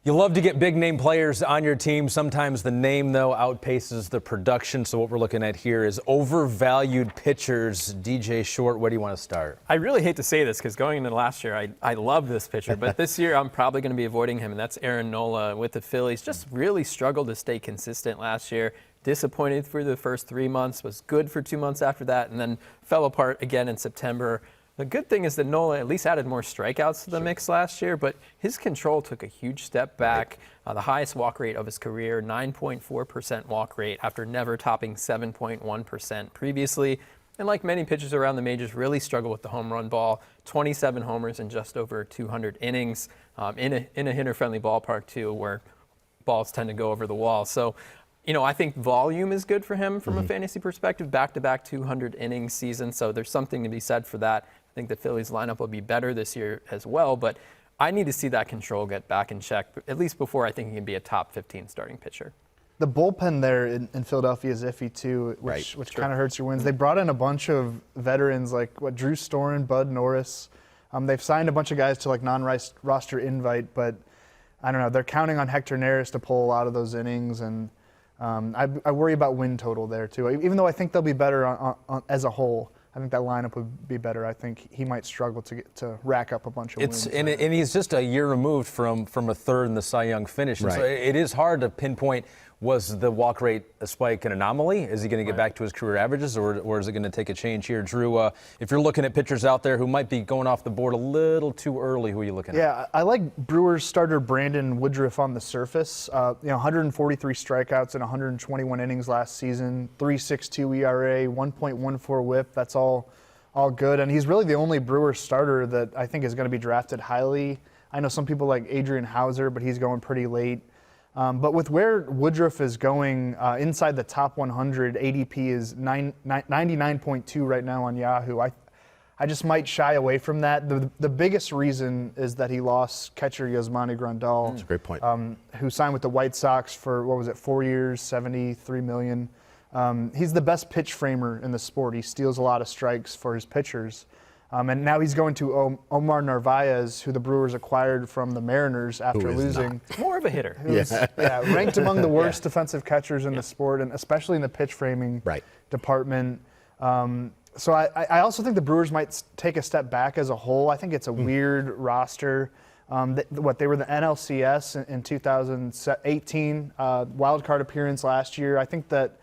You love to get big name players on your team. Sometimes the name, though, outpaces the production. So what we're looking at here is overvalued pitchers. DJ Short, where do you want to start? I really hate to say this because going into last year, I love this pitcher. But this year, I'm probably going to be avoiding him, and that's Aaron Nola with the Phillies. Just really struggled to stay consistent last year. Disappointed for the first 3 months, was good for 2 months after that, and then fell apart again in September. The good thing is that Nola at least added more strikeouts to the mix last year, but his control took a huge step back. The highest walk rate of his career, 9.4% walk rate after never topping 7.1% previously. And like many pitchers around the majors, really struggle with the home run ball. 27 homers in just over 200 innings in a hitter-friendly ballpark too, where balls tend to go over the wall. So, I think volume is good for him from a fantasy perspective, back-to-back 200 innings season. So there's something to be said for that. I think the Phillies lineup will be better this year as well, but I need to see that control get back in check, at least before I think he can be a top 15 starting pitcher. The bullpen there in Philadelphia is iffy too, which kind of hurts your wins. They brought in a bunch of veterans like Drew Storen, Bud Norris. They've signed a bunch of guys to like non-roster invite, but I don't know. They're counting on Hector Neris to pull a lot of those innings, and I worry about win total there too. Even though I think they'll be better on as a whole, I think that lineup would be better. I think he might struggle to rack up a bunch of wins. And he's just a year removed from a third in the Cy Young finish. Right. So it is hard to pinpoint, was the walk rate a spike an anomaly? Is he going to get back to his career averages, or is it going to take a change here? Drew, if you're looking at pitchers out there who might be going off the board a little too early, who are you looking at? Yeah, I like Brewers starter Brandon Woodruff on the surface. 143 strikeouts in 121 innings last season, 3.62 ERA, 1.14 WHIP. That's all good, and he's really the only Brewers starter that I think is going to be drafted highly. I know some people like Adrian Hauser, but he's going pretty late. But with where Woodruff is going inside the top 100, ADP is 99.2 right now on Yahoo. I just might shy away from that. The biggest reason is that he lost catcher Yasmani Grandal. That's a great point. Who signed with the White Sox for, 4 years, $73 million. He's the best pitch framer in the sport. He steals a lot of strikes for his pitchers. And now he's going to Omar Narvaez, who the Brewers acquired from the Mariners after losing. More of a hitter. Ranked among the worst defensive catchers in the sport, and especially in the pitch framing department. So I also think the Brewers might take a step back as a whole. I think it's a weird roster. They were the NLCS in 2018, wild card appearance last year. I think that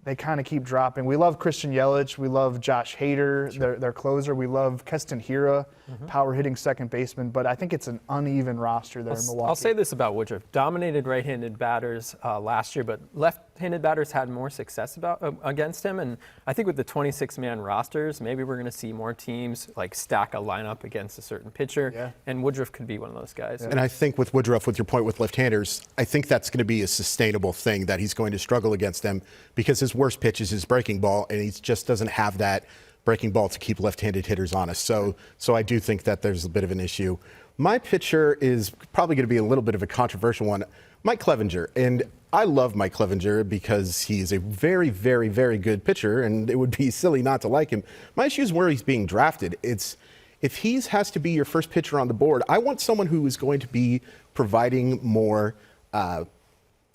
they kind of keep dropping. We love Christian Yelich. We love Josh Hader, their closer. We love Keston Hiura, power hitting second baseman. But I think it's an uneven roster there in Milwaukee. I'll say this about Woodruff. Dominated right-handed batters last year, but left-handed batters had more success against him. And I think with the 26-man rosters, maybe we're going to see more teams like stack a lineup against a certain pitcher. Yeah. And Woodruff could be one of those guys. And I think with Woodruff, with your point with left-handers, I think that's going to be a sustainable thing, that he's going to struggle against them because his worst pitch is his breaking ball, and he just doesn't have that breaking ball to keep left-handed hitters honest. So I do think that there's a bit of an issue. My pitcher is probably going to be a little bit of a controversial one, Mike Clevinger. And I love Mike Clevinger because he's a very, very, very good pitcher, and it would be silly not to like him. My issue is where he's being drafted. If he has to be your first pitcher on the board, I want someone who is going to be providing more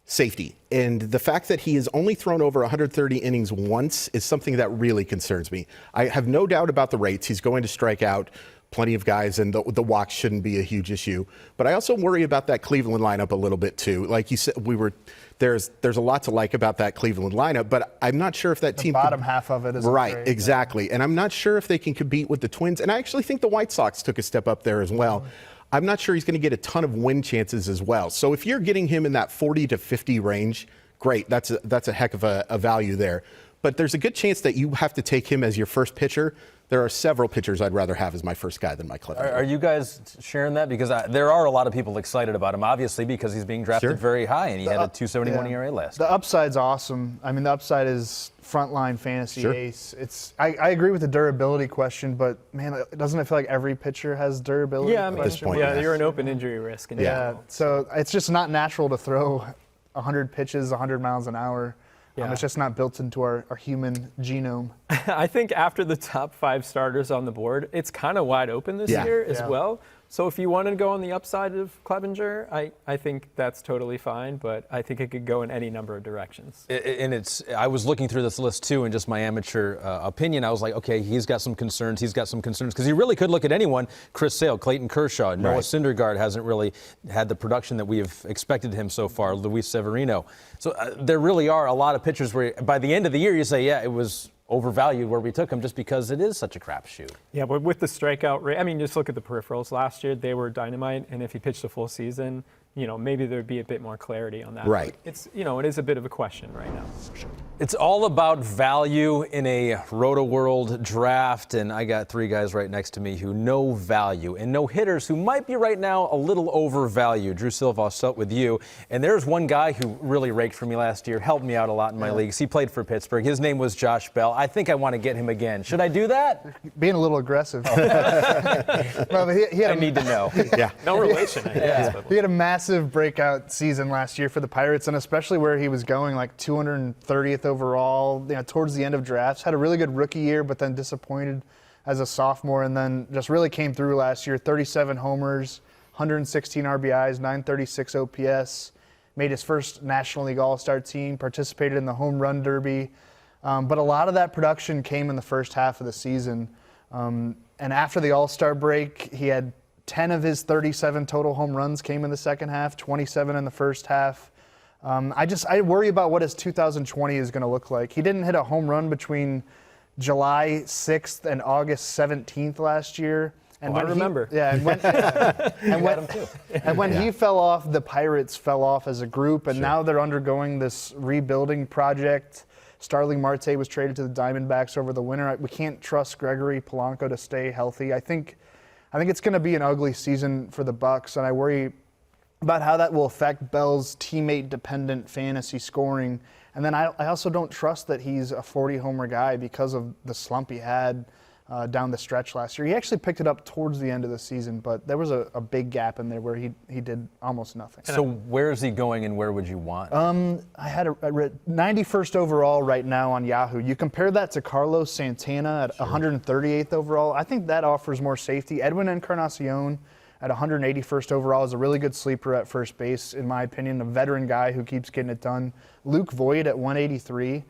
safety. And the fact that he has only thrown over 130 innings once is something that really concerns me. I have no doubt about the rates. He's going to strike out plenty of guys, and the walks shouldn't be a huge issue. But I also worry about that Cleveland lineup a little bit too. Like you said, there's a lot to like about that Cleveland lineup, but I'm not sure if that team bottom half of it is right. Great, exactly. And I'm not sure if they can compete with the Twins. And I actually think the White Sox took a step up there as well. I'm not sure he's going to get a ton of win chances as well. So if you're getting him in that 40 to 50 range, great. That's a heck of a value there. But there's a good chance that you have to take him as your first pitcher. There are several pitchers I'd rather have as my first guy than Mike Clevinger. Are you guys sharing that? Because there are a lot of people excited about him, obviously, because he's being drafted very high, and he had a 2.71 ERA last year. The upside's awesome. I mean, the upside is frontline fantasy ace. I agree with the durability question, but man, doesn't it feel like every pitcher has durability? Yeah, I mean, this point, you're an open injury risk. So it's just not natural to throw 100 pitches, 100 miles an hour. It's just not built into our human genome. I think after the top 5 starters on the board, it's kind of wide open this year as well. So if you wanted to go on the upside of Clevenger, I think that's totally fine, but I think it could go in any number of directions. And I was looking through this list too, and just my amateur opinion, I was like, okay, he's got some concerns, because he really could look at anyone. Chris Sale, Clayton Kershaw, Noah Syndergaard hasn't really had the production that we have expected him so far, Luis Severino. So there really are a lot of pitchers where by the end of the year you say, yeah, it was overvalued where we took him just because it is such a crapshoot. Yeah, but with the strikeout rate, I mean, just look at the peripherals. Last year, they were dynamite, and if he pitched a full season, maybe there'd be a bit more clarity on that. Right. But it's, it is a bit of a question right now. It's all about value in a Roto-World draft, and I got three guys right next to me who know value and know hitters who might be right now a little overvalued. Drew Silva, I'll start with you. And there's one guy who really raked for me last year, helped me out a lot in my leagues. He played for Pittsburgh. His name was Josh Bell. I think I want to get him again. Should I do that? Being a little aggressive. Well, he had I need to know. Yeah. No relation, I guess. But He had a massive breakout season last year for the Pirates, and especially where he was going like 230th overall, towards the end of drafts. Had a really good rookie year, but then disappointed as a sophomore, and then just really came through last year. 37 homers, 116 RBIs, 936 OPS. Made his first National League All-Star team, participated in the Home Run Derby. But a lot of that production came in the first half of the season. And after the All-Star break, he had 10 of his 37 total home runs came in the second half, 27 in the first half. I worry about what his 2020 is going to look like. He didn't hit a home run between July 6th and August 17th last year. And I remember. When he fell off, the Pirates fell off as a group, and now they're undergoing this rebuilding project. Starling Marte was traded to the Diamondbacks over the winter. We can't trust Gregory Polanco to stay healthy. I think it's going to be an ugly season for the Bucks, and I worry about how that will affect Bell's teammate-dependent fantasy scoring. And then I also don't trust that he's a 40-homer guy because of the slump he had down the stretch last year. He actually picked it up towards the end of the season, but there was a big gap in there where he did almost nothing. So where is he going, and where would you want? I read 91st overall right now on Yahoo. You compare that to Carlos Santana at 138th overall. I think that offers more safety. Edwin Encarnacion at 181st overall is a really good sleeper at first base, in my opinion, a veteran guy who keeps getting it done. Luke Voigt at 183,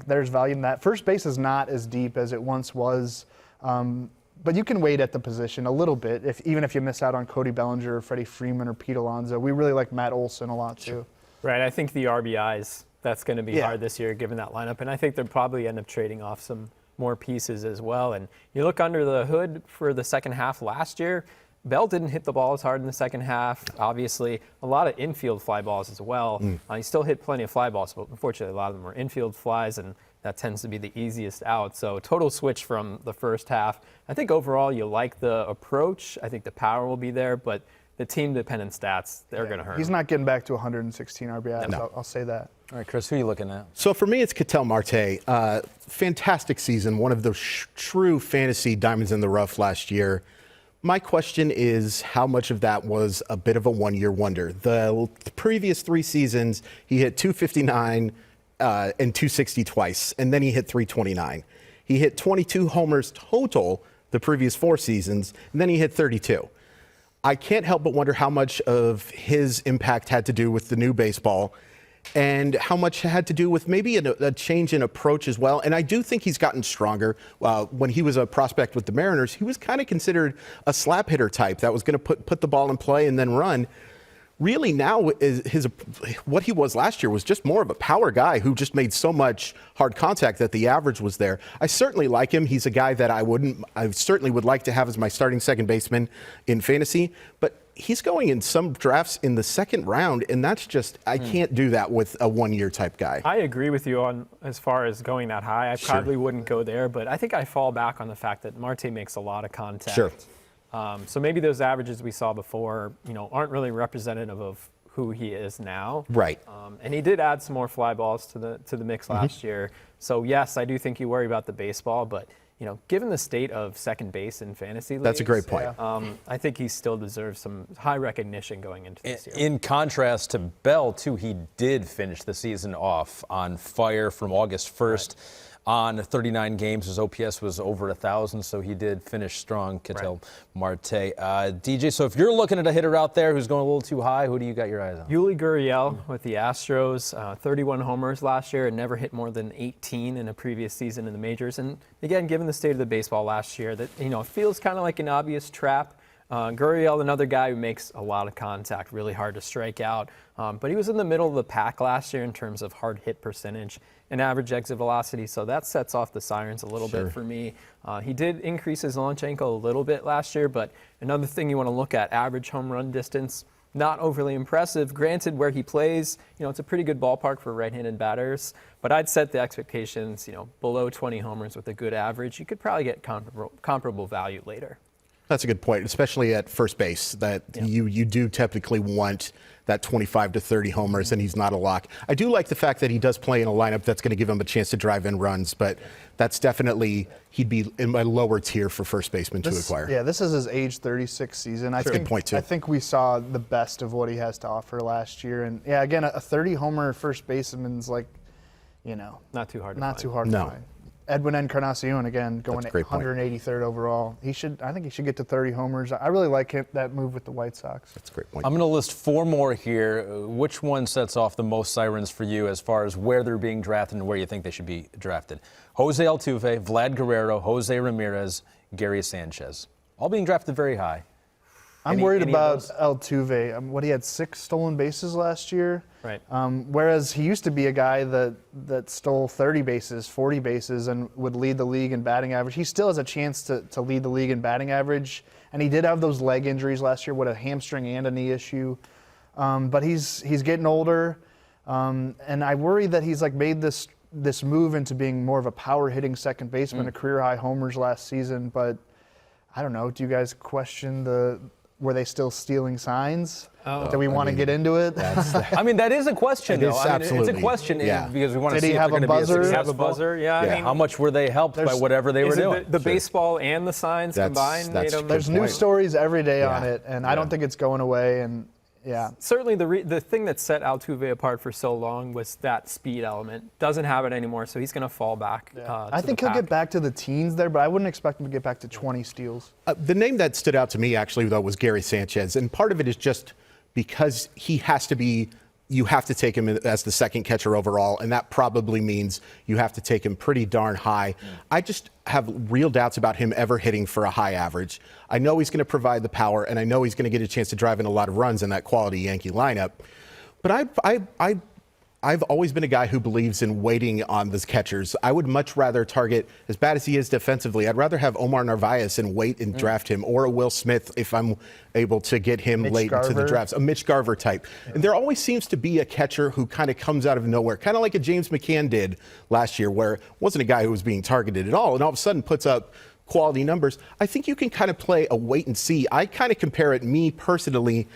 there's value in that. First base is not as deep as it once was, but you can wait at the position a little bit, even if you miss out on Cody Bellinger or Freddie Freeman or Pete Alonso. We really like Matt Olson a lot too. Right, I think the RBIs, that's going to be hard this year given that lineup, and I think they'll probably end up trading off some more pieces as well. And you look under the hood for the second half last year, Bell didn't hit the ball as hard in the second half. Obviously, a lot of infield fly balls as well. He still hit plenty of fly balls, but unfortunately, a lot of them were infield flies, and that tends to be the easiest out. So total switch from the first half. I think overall you like the approach. I think the power will be there, but the team-dependent stats, they're going to hurt. He's not getting back to 116 RBIs, No. I'll say that. All right, Chris, who are you looking at? So for me, it's Ketel Marte. Fantastic season, one of the true fantasy diamonds in the rough last year. My question is, how much of that was a bit of a one-year wonder? The previous 3 seasons, he hit 259 and 260 twice, and then he hit 329. He hit 22 homers total the previous 4 seasons, and then he hit 32. I can't help but wonder how much of his impact had to do with the new baseball and how much had to do with maybe a change in approach as well. And I do think he's gotten stronger. When he was a prospect with the Mariners, he was kind of considered a slap hitter type that was going to put the ball in play and then run. Really now, what he was last year was just more of a power guy who just made so much hard contact that the average was there. I certainly like him. He's a guy that I certainly would like to have as my starting second baseman in fantasy, but he's going in some drafts in the second round, and that's just, I can't do that with a one-year type guy. I agree with you on as far as going that high. I probably wouldn't go there, but I think I fall back on the fact that Marte makes a lot of contact. Sure. So maybe those averages we saw before, aren't really representative of who he is now. Right. And he did add some more fly balls to the mix last year. So yes, I do think you worry about the baseball, but given the state of second base in fantasy leagues, That's a great point. I think he still deserves some high recognition going into this year. In contrast to Bell, too, he did finish the season off on fire from August 1st. on 39 games. His OPS was over 1,000, so he did finish strong, Ketel Marte. DJ, so if you're looking at a hitter out there who's going a little too high, who do you got your eyes on? Yuli Gurriel with the Astros, 31 homers last year and never hit more than 18 in a previous season in the majors. And again, given the state of the baseball last year, that it feels kind of like an obvious trap. Gurriel, another guy who makes a lot of contact, really hard to strike out. But he was in the middle of the pack last year in terms of hard hit percentage and average exit velocity, so that sets off the sirens a little bit for me. He did increase his launch angle a little bit last year, but another thing you want to look at, average home run distance, not overly impressive. Granted, where he plays, it's a pretty good ballpark for right-handed batters, but I'd set the expectations, below 20 homers with a good average. You could probably get comparable value later. That's a good point, especially at first base, that you do typically want that 25 to 30 homers, and he's not a lock. I do like the fact that he does play in a lineup that's going to give him a chance to drive in runs, but that's definitely, he'd be in my lower tier for first baseman to acquire. Yeah, this is his age 36 season. That's a good point, too. I think we saw the best of what he has to offer last year. And yeah, again, a 30-homer first baseman's like, Not too hard to not find. too hard to find. Edwin Encarnacion, again, going That's a great point. 183rd overall. I think he should get to 30 homers. I really like that move with the White Sox. That's a great point. I'm going to list 4 more here. Which one sets off the most sirens for you as far as where they're being drafted and where you think they should be drafted? Jose Altuve, Vlad Guerrero, Jose Ramirez, Gary Sanchez. All being drafted very high. I'm worried about Altuve. He had 6 stolen bases last year. Right. Whereas he used to be a guy that stole 30 bases, 40 bases, and would lead the league in batting average. He still has a chance to lead the league in batting average. And he did have those leg injuries last year, with a hamstring and a knee issue. But he's getting older. And I worry that he's made this move into being more of a power hitting second baseman, a career high homers last season. But I don't know. Do you guys question were they still stealing signs? Do we want to get into it? I mean, that is a question, though. is, It's a absolutely. question because we want to Did see he if have they're a going to be buzzer? successful. Have a buzzer? Yeah, I mean, How much were they helped by whatever they were is it doing? the baseball and the signs combined that's made him? There's new point. stories every day on Yeah. it, and I don't think it's going away. And yeah, Certainly, the thing that set Altuve apart for so long was that speed element. Doesn't have it anymore, so he's going to fall back. I think he'll get back to the teens there, but I wouldn't expect him to get back to 20 steals. The name that stood out to me, actually, though, was Gary Sanchez. And part of it is just because he has to be, you have to take him as the second catcher overall, and that probably means you have to take him pretty darn high. I just have real doubts about him ever hitting for a high average. I know he's going to provide the power, and I know he's going to get a chance to drive in a lot of runs in that quality Yankee lineup. But I've always been a guy who believes in waiting on the catchers. I would much rather target, as bad as he is defensively, I'd rather have Omar Narvaez and wait and draft him, or a Will Smith if I'm able to get him late into the Garver. drafts. A Mitch Garver type. And there always seems to be a catcher who kind of comes out of nowhere, kind of like a James McCann did last year, where wasn't a guy who was being targeted at all, and all of a sudden puts up quality numbers. I think you can kind of play a wait and see. I kind of compare it, me personally,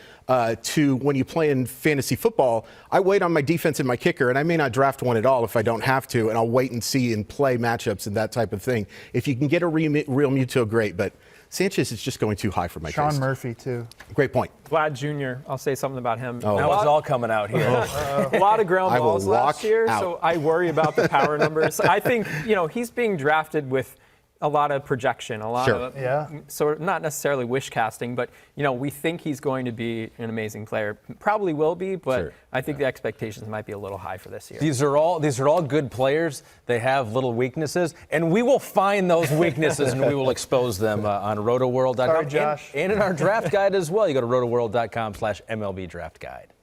to when you play in fantasy football. I wait on my defense and my kicker, and I may not draft one at all if I don't have to, and I'll wait and see and play matchups and that type of thing. If you can get a real Muto, great, but Sanchez is just going too high for my Sean taste. Murphy, too. Great point. Vlad Jr., I'll say something about him. Now it's all coming out here. A lot of ground I will balls last walk year, out. so I worry about the power numbers. I think, he's being drafted with a lot of projection, a lot Sure. of Yeah. sort of not necessarily wish casting, but we think he's going to be an amazing player. Probably will be, but Sure. I think the expectations might be a little high for this year. These are all good players. They have little weaknesses, and we will find those weaknesses and we will expose them on rotoworld.com. Sorry, Josh. And in our draft guide as well. You go to rotoworld.com/MLB draft guide.